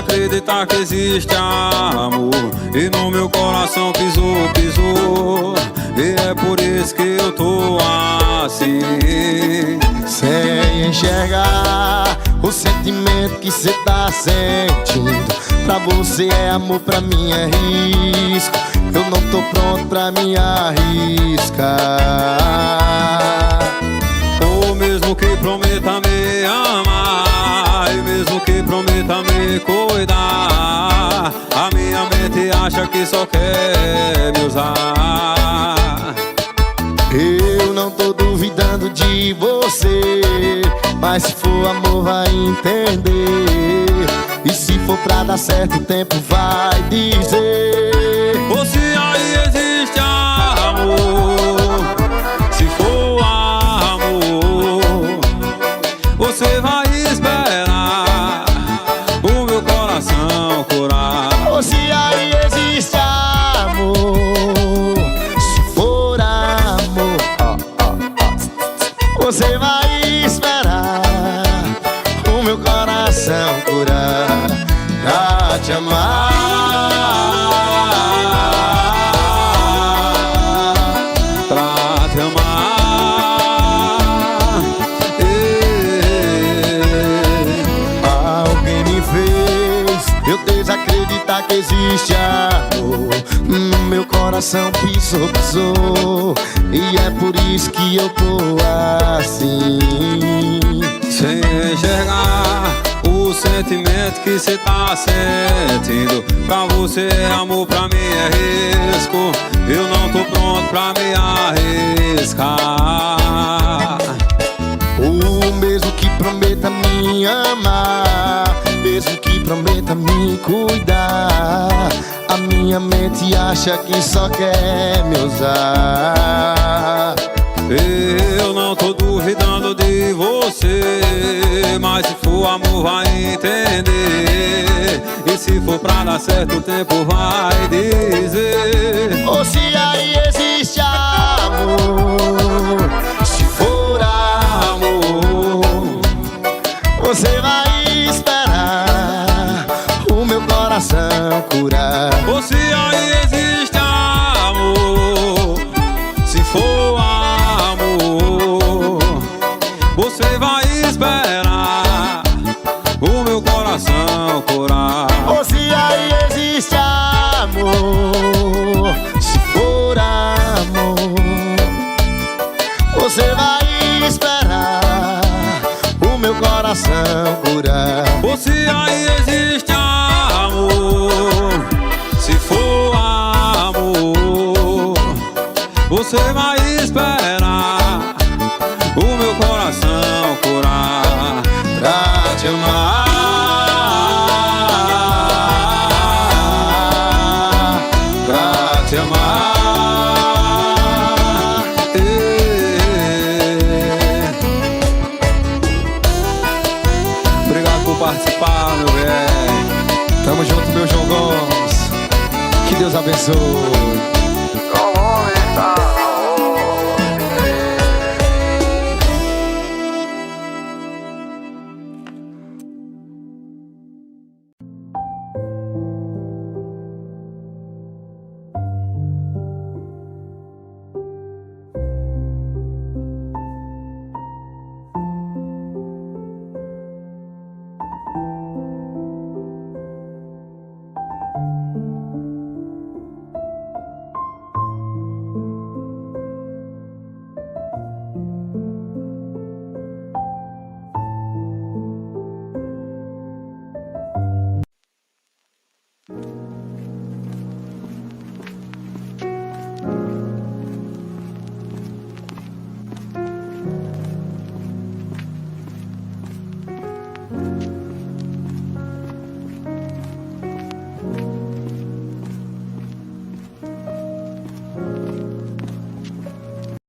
acreditar que existe amor, e no meu coração pisou, pisou. E é por isso que eu tô assim, sem enxergar o sentimento que cê tá sentindo. Pra você é amor, pra mim é risco. Eu não tô pronto pra me arriscar. ou mesmo que prometa me amar, e mesmo que prometa me cuidar, a minha mente acha que só quer me usar. Eu não tô duvidando de você, mas se for amor vai entender. E se for pra dar certo o tempo vai dizer. Ou se aí existe amor, se for amor, você vai esperar o meu coração curar. Ou se aí existe amor, se for amor, você vai esperar o meu coração curar pra te amar, pra te amar. Alguém me fez eu desacreditar que existe amor. No meu coração pisou, pisou. E é por isso que eu tô assim, Sem enxergar o sentimento que cê tá sentindo. Pra você é amor, pra mim é risco. Eu não tô pronto pra me arriscar. o mesmo que prometa me amar, mesmo que prometa me cuidar, a minha mente acha que só quer me usar. Eu não tô duvidando de você, mas se for amor vai entender. E se for pra dar certo o tempo vai dizer. Ou se aí existe amor, se for amor, você vai esperar o meu coração curar. Ou se aí existe amor, se for amor, você vai esperar o meu coração curar. Ou se aí existe amor, se for amor, você vai esperar o meu coração curar. Ou se aí existe amor, se for amor, você vai esperar o meu coração curar Pra te amar, pra te amar. Obrigado por participar, meu velho. tamo junto, meu João Gomes. Que Deus abençoe.